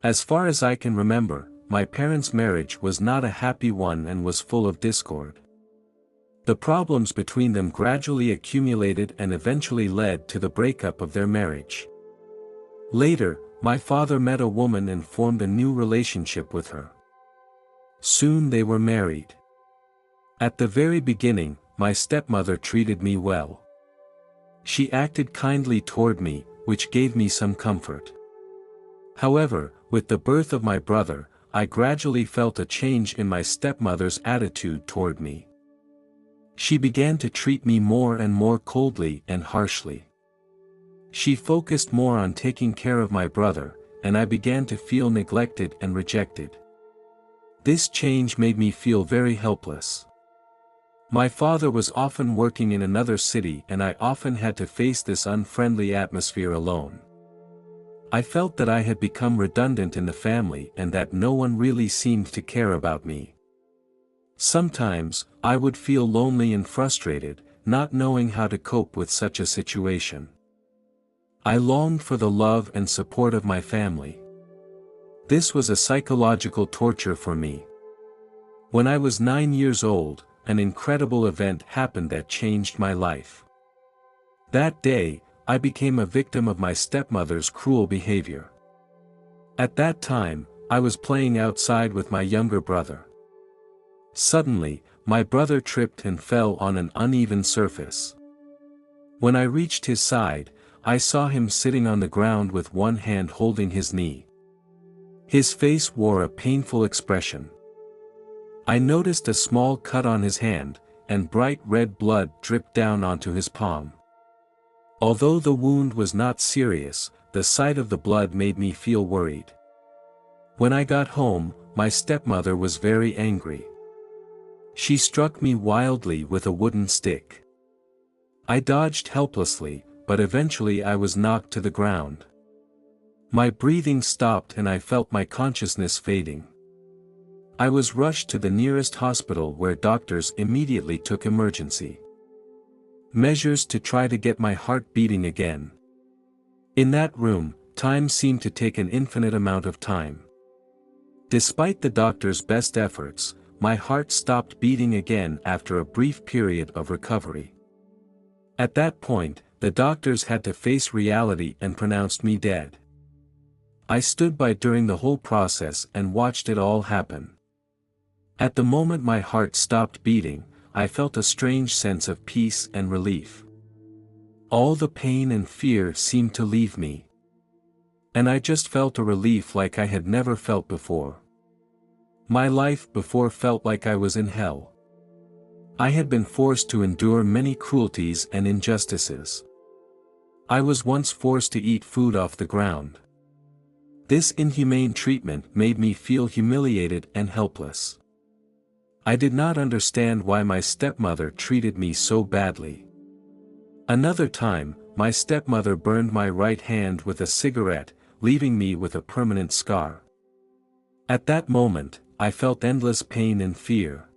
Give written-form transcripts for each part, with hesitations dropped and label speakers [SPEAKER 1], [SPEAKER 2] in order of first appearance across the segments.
[SPEAKER 1] As far as I can remember, my parents' marriage was not a happy one and was full of discord. The problems between them gradually accumulated and eventually led to the breakup of their marriage. Later, my father met a woman and formed a new relationship with her. Soon they were married. At the very beginning, my stepmother treated me well. She acted kindly toward me, which gave me some comfort. However, with the birth of my brother, I gradually felt a change in my stepmother's attitude toward me. She began to treat me more and more coldly and harshly. She focused more on taking care of my brother, and I began to feel neglected and rejected. This change made me feel very helpless. My father was often working in another city and I often had to face this unfriendly atmosphere alone. I felt that I had become redundant in the family and that no one really seemed to care about me. Sometimes, I would feel lonely and frustrated, not knowing how to cope with such a situation. I longed for the love and support of my family. This was a psychological torture for me. When I was 9 years old, an incredible event happened that changed my life. That day, I became a victim of my stepmother's cruel behavior. At that time, I was playing outside with my younger brother. Suddenly, my brother tripped and fell on an uneven surface. When I reached his side, I saw him sitting on the ground with one hand holding his knee. His face wore a painful expression. I noticed a small cut on his hand, and bright red blood dripped down onto his palm. Although the wound was not serious, the sight of the blood made me feel worried. When I got home, my stepmother was very angry. She struck me wildly with a wooden stick. I dodged helplessly, but eventually I was knocked to the ground. My breathing stopped and I felt my consciousness fading. I was rushed to the nearest hospital where doctors immediately took emergency measures to try to get my heart beating again. In that room, time seemed to take an infinite amount of time. Despite the doctor's best efforts, my heart stopped beating again after a brief period of recovery. At that point, the doctors had to face reality and pronounced me dead. I stood by during the whole process and watched it all happen. At the moment my heart stopped beating, I felt a strange sense of peace and relief. All the pain and fear seemed to leave me. And I just felt a relief like I had never felt before. My life before felt like I was in hell. I had been forced to endure many cruelties and injustices. I was once forced to eat food off the ground. This inhumane treatment made me feel humiliated and helpless. I did not understand why my stepmother treated me so badly. Another time, my stepmother burned my right hand with a cigarette, leaving me with a permanent scar. At that moment, I felt endless pain and fear.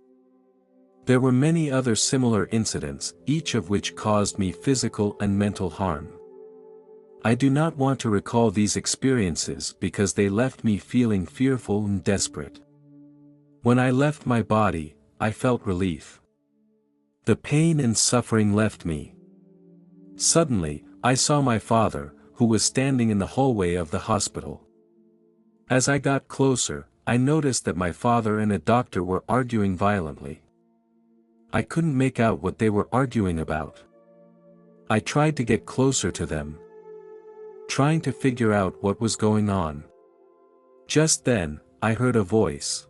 [SPEAKER 1] There were many other similar incidents, each of which caused me physical and mental harm. I do not want to recall these experiences because they left me feeling fearful and desperate. When I left my body, I felt relief. The pain and suffering left me. Suddenly, I saw my father, who was standing in the hallway of the hospital. As I got closer, I noticed that my father and a doctor were arguing violently. I couldn't make out what they were arguing about. I tried to get closer to them, trying to figure out what was going on. Just then, I heard a voice.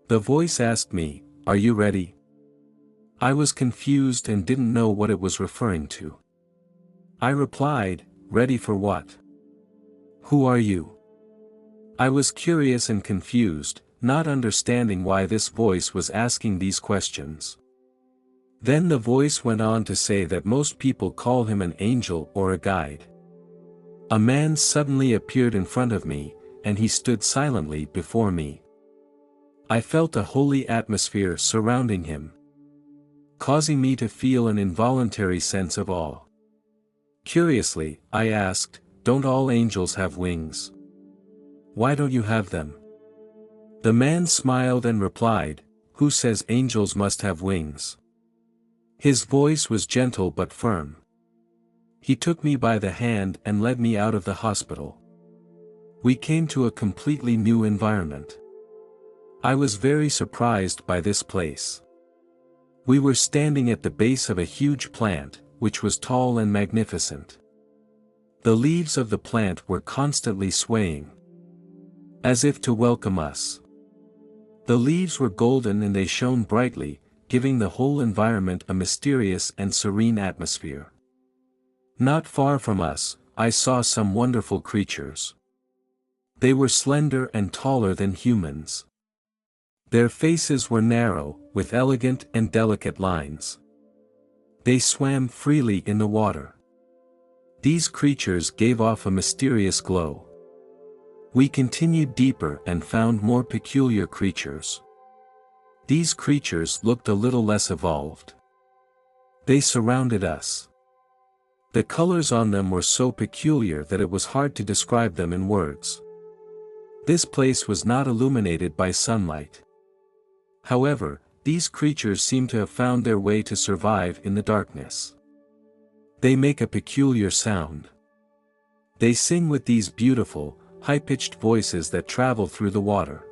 [SPEAKER 1] The voice asked me, "Are you ready?" I was confused and didn't know what it was referring to. I replied, "Ready for what? Who are you?" I was curious and confused, not understanding why this voice was asking these questions. Then the voice went on to say that most people call him an angel or a guide. A man suddenly appeared in front of me, and he stood silently before me. I felt a holy atmosphere surrounding him, causing me to feel an involuntary sense of awe. Curiously, I asked, "Don't all angels have wings?" Why don't you have them?" The man smiled and replied, "Who says angels must have wings?" His voice was gentle but firm. He took me by the hand and led me out of the hospital. We came to a completely new environment. I was very surprised by this place. We were standing at the base of a huge plant, which was tall and magnificent. The leaves of the plant were constantly swaying, as if to welcome us. The leaves were golden and they shone brightly, giving the whole environment a mysterious and serene atmosphere. Not far from us, I saw some wonderful creatures. They were slender and taller than humans. Their faces were narrow, with elegant and delicate lines. They swam freely in the water. These creatures gave off a mysterious glow. We continued deeper and found more peculiar creatures. These creatures looked a little less evolved. They surrounded us. The colors on them were so peculiar that it was hard to describe them in words. This place was not illuminated by sunlight. However, these creatures seemed to have found their way to survive in the darkness. They make a peculiar sound. They sing with these beautiful, high-pitched voices that travel through the water.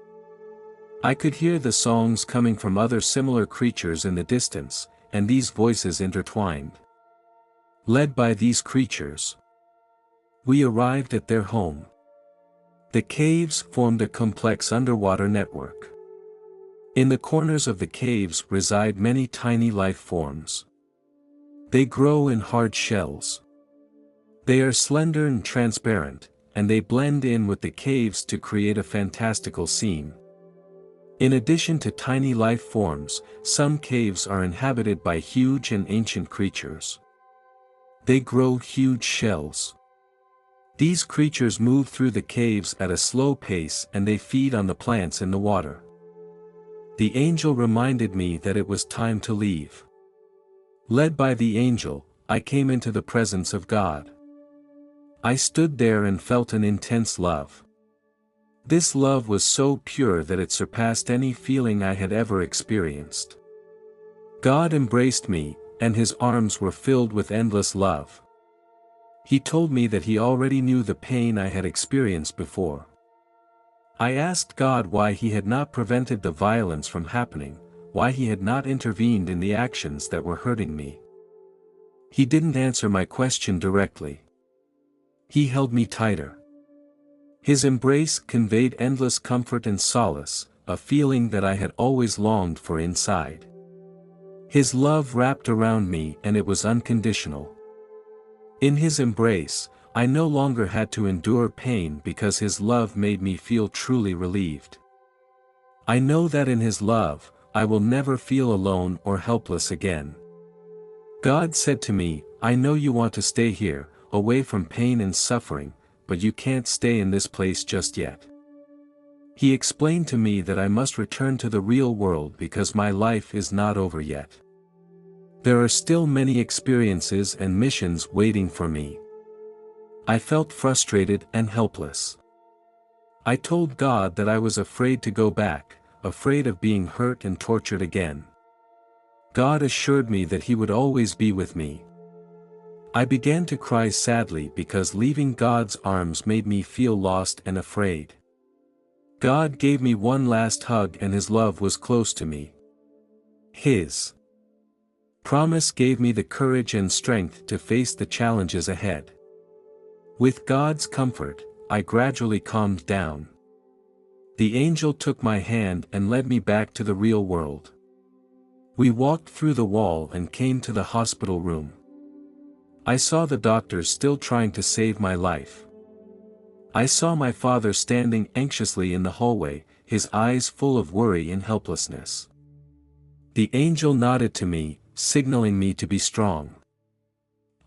[SPEAKER 1] I could hear the songs coming from other similar creatures in the distance, and these voices intertwined. Led by these creatures, we arrived at their home. The caves formed a complex underwater network. In the corners of the caves reside many tiny life forms. They grow in hard shells. They are slender and transparent, and they blend in with the caves to create a fantastical scene. In addition to tiny life forms, some caves are inhabited by huge and ancient creatures. They grow huge shells. These creatures move through the caves at a slow pace and they feed on the plants in the water. The angel reminded me that it was time to leave. Led by the angel, I came into the presence of God. I stood there and felt an intense love. This love was so pure that it surpassed any feeling I had ever experienced. God embraced me, and his arms were filled with endless love. He told me that he already knew the pain I had experienced before. I asked God why he had not prevented the violence from happening, why he had not intervened in the actions that were hurting me. He didn't answer my question directly. He held me tighter. His embrace conveyed endless comfort and solace, a feeling that I had always longed for inside. His love wrapped around me and it was unconditional. In his embrace, I no longer had to endure pain because his love made me feel truly relieved. I know that in his love, I will never feel alone or helpless again. God said to me, "I know you want to stay here, away from pain and suffering, but you can't stay in this place just yet." He explained to me that I must return to the real world because my life is not over yet. There are still many experiences and missions waiting for me. I felt frustrated and helpless. I told God that I was afraid to go back, afraid of being hurt and tortured again. God assured me that he would always be with me. I began to cry sadly because leaving God's arms made me feel lost and afraid. God gave me one last hug and his love was close to me. His promise gave me the courage and strength to face the challenges ahead. With God's comfort, I gradually calmed down. The angel took my hand and led me back to the real world. We walked through the wall and came to the hospital room. I saw the doctors still trying to save my life. I saw my father standing anxiously in the hallway, his eyes full of worry and helplessness. The angel nodded to me, signaling me to be strong.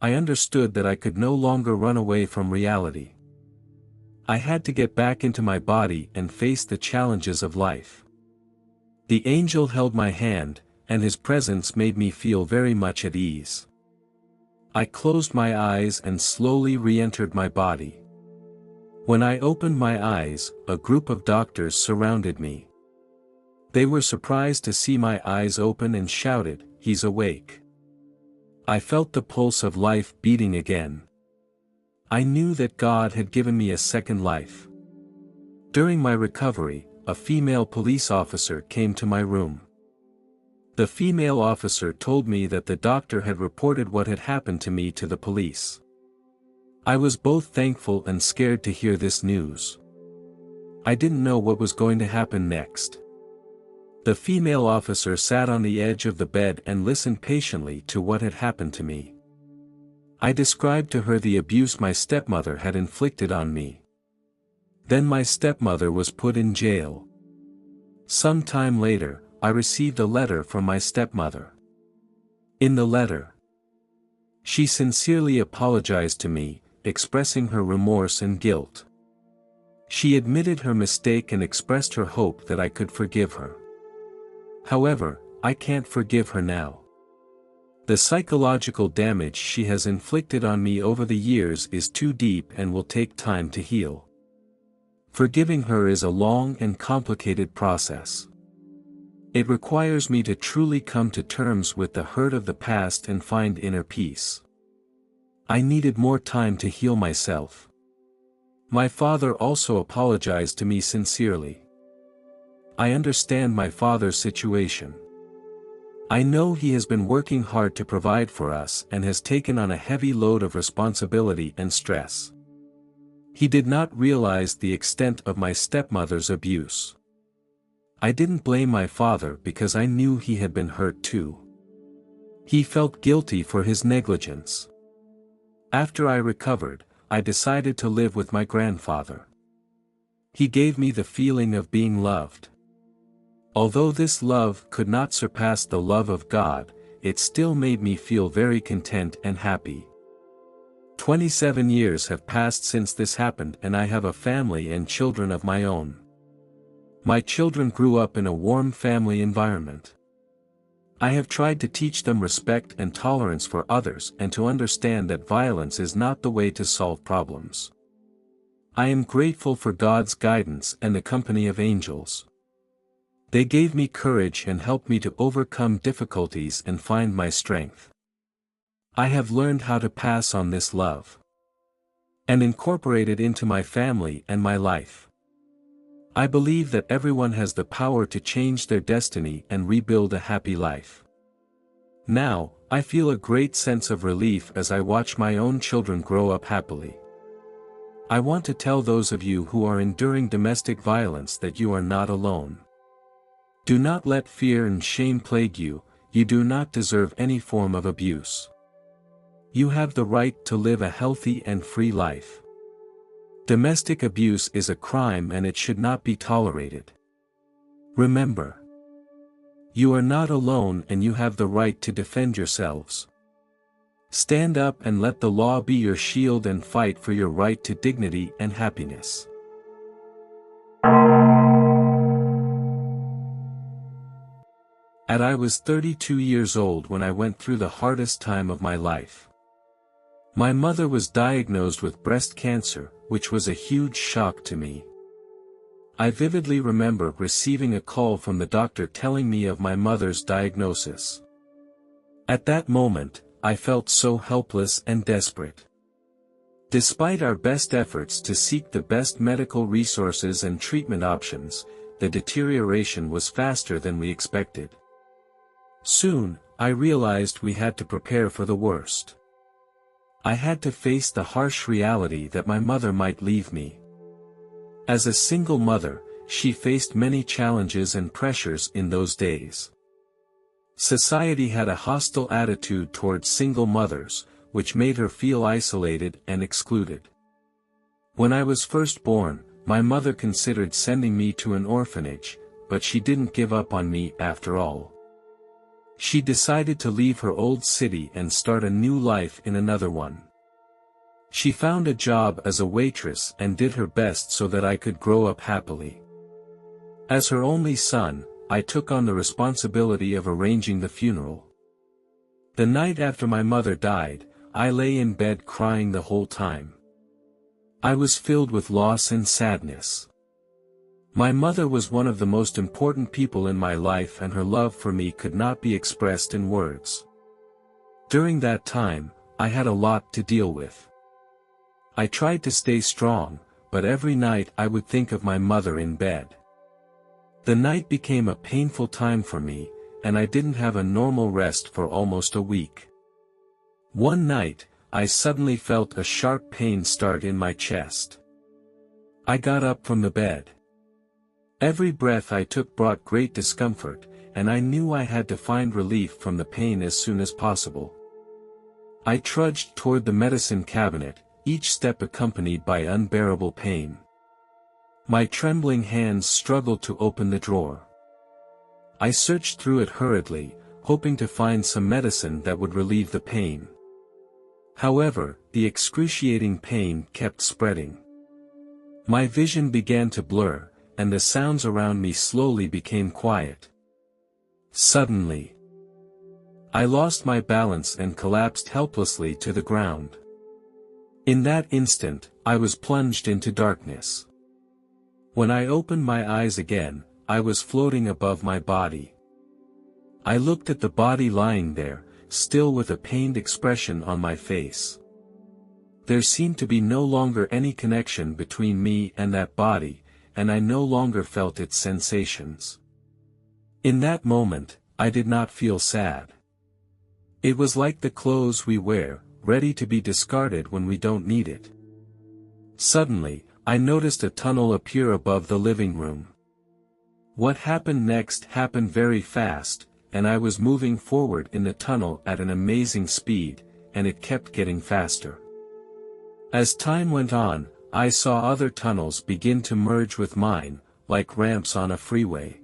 [SPEAKER 1] I understood that I could no longer run away from reality. I had to get back into my body and face the challenges of life. The angel held my hand, and his presence made me feel very much at ease. I closed my eyes and slowly re-entered my body. When I opened my eyes, a group of doctors surrounded me. They were surprised to see my eyes open and shouted, "He's awake." I felt the pulse of life beating again. I knew that God had given me a second life. During my recovery, a female police officer came to my room. The female officer told me that the doctor had reported what had happened to me to the police. I was both thankful and scared to hear this news. I didn't know what was going to happen next. The female officer sat on the edge of the bed and listened patiently to what had happened to me. I described to her the abuse my stepmother had inflicted on me. Then my stepmother was put in jail. Some time later, I received a letter from my stepmother. In the letter, she sincerely apologized to me, expressing her remorse and guilt. She admitted her mistake and expressed her hope that I could forgive her. However, I can't forgive her now. The psychological damage she has inflicted on me over the years is too deep and will take time to heal. Forgiving her is a long and complicated process. It requires me to truly come to terms with the hurt of the past and find inner peace. I needed more time to heal myself. My father also apologized to me sincerely. I understand my father's situation. I know he has been working hard to provide for us and has taken on a heavy load of responsibility and stress. He did not realize the extent of my stepmother's abuse. I didn't blame my father because I knew he had been hurt too. He felt guilty for his negligence. After I recovered, I decided to live with my grandfather. He gave me the feeling of being loved. Although this love could not surpass the love of God, it still made me feel very content and happy. 27 years have passed since this happened and I have a family and children of my own. My children grew up in a warm family environment. I have tried to teach them respect and tolerance for others and to understand that violence is not the way to solve problems. I am grateful for God's guidance and the company of angels. They gave me courage and helped me to overcome difficulties and find my strength. I have learned how to pass on this love and incorporate it into my family and my life. I believe that everyone has the power to change their destiny and rebuild a happy life. Now, I feel a great sense of relief as I watch my own children grow up happily. I want to tell those of you who are enduring domestic violence that you are not alone. Do not let fear and shame plague you. You do not deserve any form of abuse. You have the right to live a healthy and free life. Domestic abuse is a crime and it should not be tolerated. Remember, you are not alone and you have the right to defend yourselves. Stand up and let the law be your shield and fight for your right to dignity and happiness. I was 32 years old when I went through the hardest time of my life. My mother was diagnosed with breast cancer, which was a huge shock to me. I vividly remember receiving a call from the doctor telling me of my mother's diagnosis. At that moment, I felt so helpless and desperate. Despite our best efforts to seek the best medical resources and treatment options, the deterioration was faster than we expected. Soon, I realized we had to prepare for the worst. I had to face the harsh reality that my mother might leave me. As a single mother, she faced many challenges and pressures in those days. Society had a hostile attitude towards single mothers, which made her feel isolated and excluded. When I was first born, my mother considered sending me to an orphanage, but she didn't give up on me after all. She decided to leave her old city and start a new life in another one. She found a job as a waitress and did her best so that I could grow up happily. As her only son, I took on the responsibility of arranging the funeral. The night after my mother died, I lay in bed crying the whole time. I was filled with loss and sadness. My mother was one of the most important people in my life, and her love for me could not be expressed in words. During that time, I had a lot to deal with. I tried to stay strong, but every night I would think of my mother in bed. The night became a painful time for me, and I didn't have a normal rest for almost a week. One night, I suddenly felt a sharp pain start in my chest. I got up from the bed. Every breath I took brought great discomfort, and I knew I had to find relief from the pain as soon as possible. I trudged toward the medicine cabinet, each step accompanied by unbearable pain. My trembling hands struggled to open the drawer. I searched through it hurriedly, hoping to find some medicine that would relieve the pain. However, the excruciating pain kept spreading. My vision began to blur, and the sounds around me slowly became quiet. Suddenly, I lost my balance and collapsed helplessly to the ground. In that instant, I was plunged into darkness. When I opened my eyes again, I was floating above my body. I looked at the body lying there, still with a pained expression on my face. There seemed to be no longer any connection between me and that body, and I no longer felt its sensations. In that moment, I did not feel sad. It was like the clothes we wear, ready to be discarded when we don't need it. Suddenly, I noticed a tunnel appear above the living room. What happened next happened very fast, and I was moving forward in the tunnel at an amazing speed, and it kept getting faster. As time went on, I saw other tunnels begin to merge with mine, like ramps on a freeway.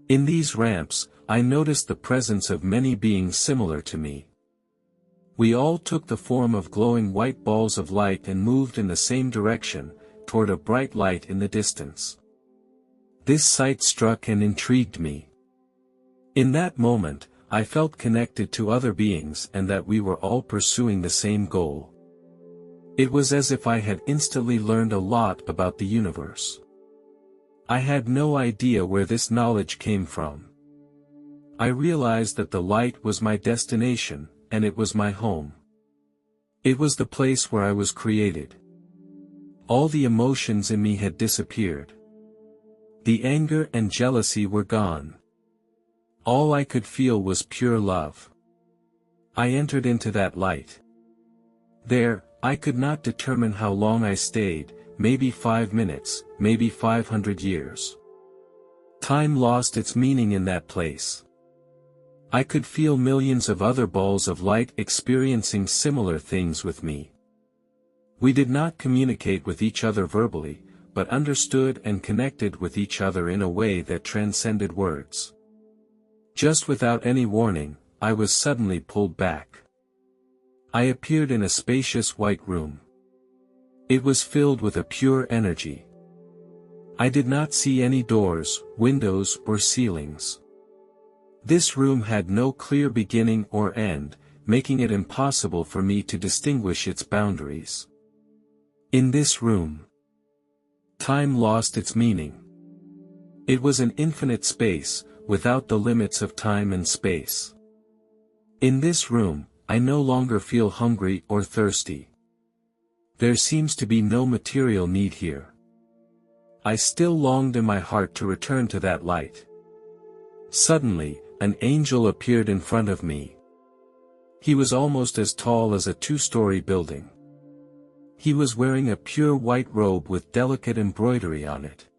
[SPEAKER 1] In these ramps, I noticed the presence of many beings similar to me. We all took the form of glowing white balls of light and moved in the same direction, toward a bright light in the distance. This sight struck and intrigued me. In that moment, I felt connected to other beings and that we were all pursuing the same goal. It was as if I had instantly learned a lot about the universe. I had no idea where this knowledge came from. I realized that the light was my destination, and it was my home. It was the place where I was created. All the emotions in me had disappeared. The anger and jealousy were gone. All I could feel was pure love. I entered into that light. There, I could not determine how long I stayed, maybe 5 minutes, maybe 500 years. Time lost its meaning in that place. I could feel millions of other balls of light experiencing similar things with me. We did not communicate with each other verbally, but understood and connected with each other in a way that transcended words. Just without any warning, I was suddenly pulled back. I appeared in a spacious white room. It was filled with a pure energy. I did not see any doors, windows, or ceilings. This room had no clear beginning or end, making it impossible for me to distinguish its boundaries. In this room, time lost its meaning. It was an infinite space, without the limits of time and space. In this room, I no longer feel hungry or thirsty. There seems to be no material need here. I still longed in my heart to return to that light. Suddenly, an angel appeared in front of me. He was almost as tall as a 2-story building. He was wearing a pure white robe with delicate embroidery on it.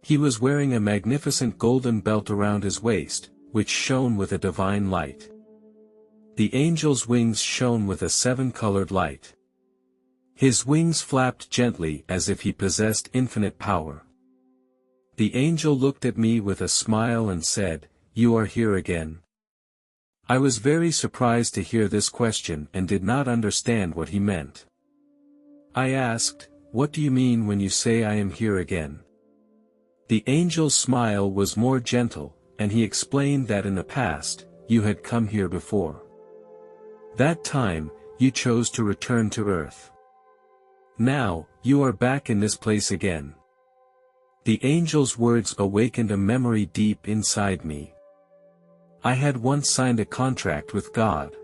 [SPEAKER 1] He was wearing a magnificent golden belt around his waist, which shone with a divine light. The angel's wings shone with a 7-colored light. His wings flapped gently as if he possessed infinite power. The angel looked at me with a smile and said, "You are here again." I was very surprised to hear this question and did not understand what he meant. I asked, "What do you mean when you say I am here again?" The angel's smile was more gentle, and he explained that in the past, you had come here before. That time, you chose to return to Earth. Now, you are back in this place again. The angel's words awakened a memory deep inside me. I had once signed a contract with God.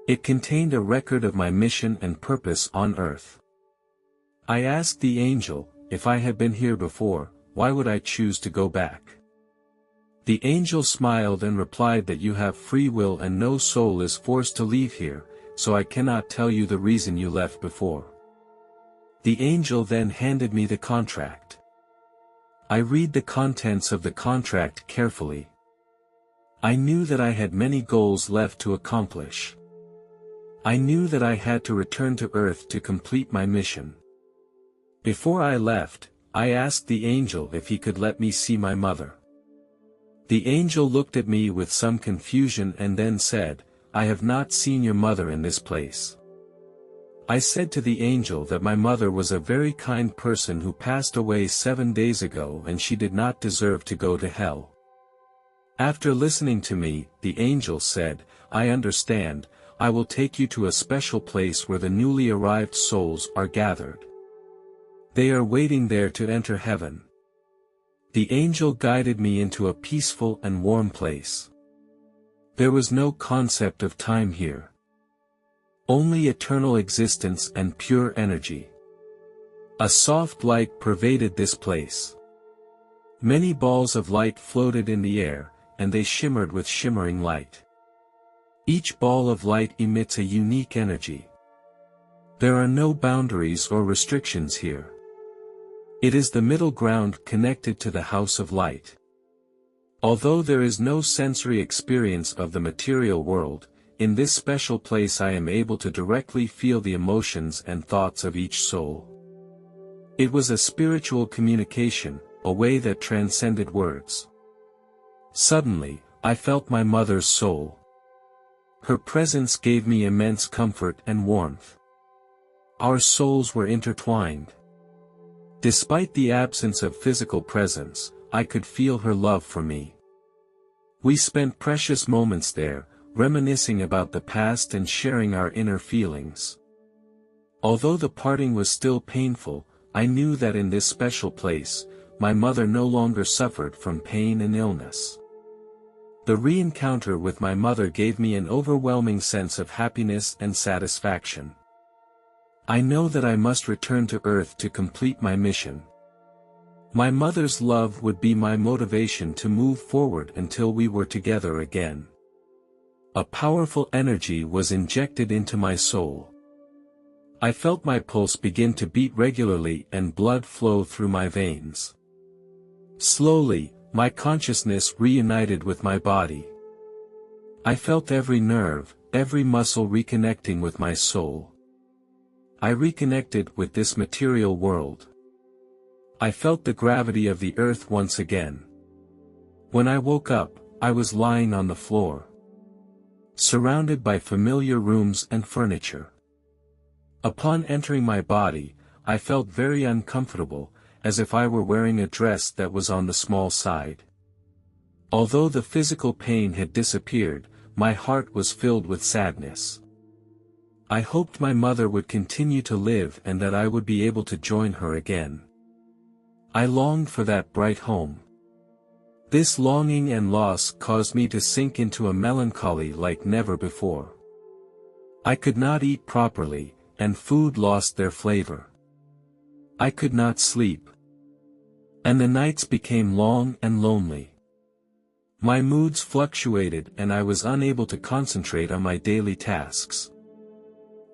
[SPEAKER 1] It contained a record of my mission and purpose on earth. I asked the angel, if I had been here before, why would I choose to go back? The angel smiled and replied that you have free will and no soul is forced to leave here, so I cannot tell you the reason you left before. The angel then handed me the contract. I read the contents of the contract carefully. I knew that I had many goals left to accomplish. I knew that I had to return to Earth to complete my mission. Before I left, I asked the angel if he could let me see my mother. The angel looked at me with some confusion and then said, I have not seen your mother in this place. I said to the angel that my mother was a very kind person who passed away 7 days ago and she did not deserve to go to hell. After listening to me, the angel said, I understand, I will take you to a special place where the newly arrived souls are gathered. They are waiting there to enter heaven. The angel guided me into a peaceful and warm place. There was no concept of time here. Only eternal existence and pure energy. A soft light pervaded this place. Many balls of light floated in the air, and they shimmered with shimmering light. Each ball of light emits a unique energy. There are no boundaries or restrictions here. It is the middle ground connected to the house of light. Although there is no sensory experience of the material world, in this special place I am able to directly feel the emotions and thoughts of each soul. It was a spiritual communication, a way that transcended words. Suddenly, I felt my mother's soul. Her presence gave me immense comfort and warmth. Our souls were intertwined. Despite the absence of physical presence, I could feel her love for me. We spent precious moments there, reminiscing about the past and sharing our inner feelings. Although the parting was still painful, I knew that in this special place, my mother no longer suffered from pain and illness. The re-encounter with my mother gave me an overwhelming sense of happiness and satisfaction. I know that I must return to Earth to complete my mission. My mother's love would be my motivation to move forward until we were together again. A powerful energy was injected into my soul. I felt my pulse begin to beat regularly and blood flow through my veins. Slowly, my consciousness reunited with my body. I felt every nerve, every muscle reconnecting with my soul. I reconnected with this material world. I felt the gravity of the earth once again. When I woke up, I was lying on the floor, surrounded by familiar rooms and furniture. Upon entering my body, I felt very uncomfortable, as if I were wearing a dress that was on the small side. Although the physical pain had disappeared, my heart was filled with sadness. I hoped my mother would continue to live and that I would be able to join her again. I longed for that bright home. This longing and loss caused me to sink into a melancholy like never before. I could not eat properly, and food lost their flavor. I could not sleep. And the nights became long and lonely. My moods fluctuated and I was unable to concentrate on my daily tasks.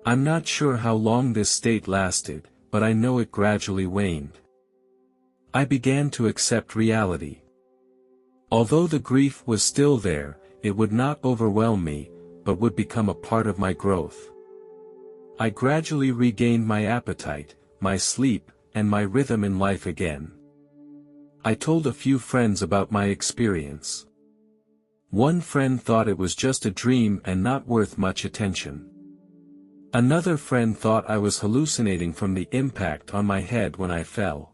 [SPEAKER 1] I'm not sure how long this state lasted, but I know it gradually waned. I began to accept reality. Although the grief was still there, it would not overwhelm me, but would become a part of my growth. I gradually regained my appetite, my sleep, and my rhythm in life again. I told a few friends about my experience. One friend thought it was just a dream and not worth much attention. Another friend thought I was hallucinating from the impact on my head when I fell.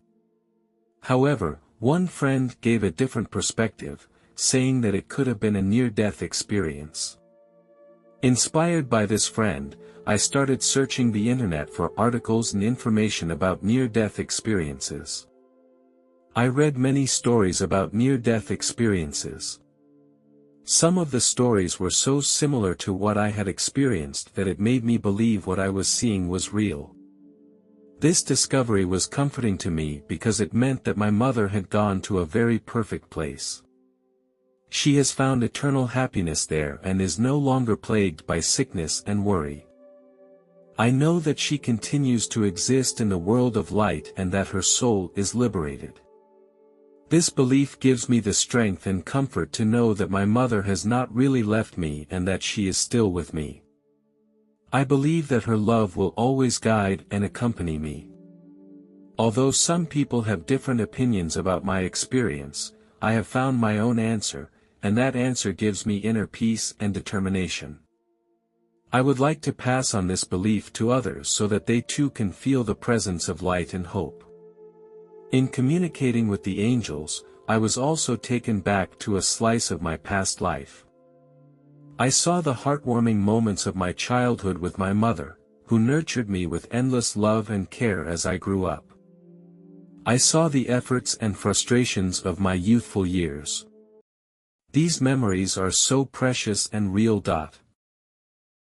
[SPEAKER 1] However, one friend gave a different perspective, saying that it could have been a near-death experience. Inspired by this friend, I started searching the internet for articles and information about near-death experiences. I read many stories about near-death experiences. Some of the stories were so similar to what I had experienced that it made me believe what I was seeing was real. This discovery was comforting to me because it meant that my mother had gone to a very perfect place. She has found eternal happiness there and is no longer plagued by sickness and worry. I know that she continues to exist in the world of light and that her soul is liberated. This belief gives me the strength and comfort to know that my mother has not really left me and that she is still with me. I believe that her love will always guide and accompany me. Although some people have different opinions about my experience, I have found my own answer, and that answer gives me inner peace and determination. I would like to pass on this belief to others so that they too can feel the presence of light and hope. In communicating with the angels, I was also taken back to a slice of my past life. I saw the heartwarming moments of my childhood with my mother, who nurtured me with endless love and care as I grew up. I saw the efforts and frustrations of my youthful years. These memories are so precious and real.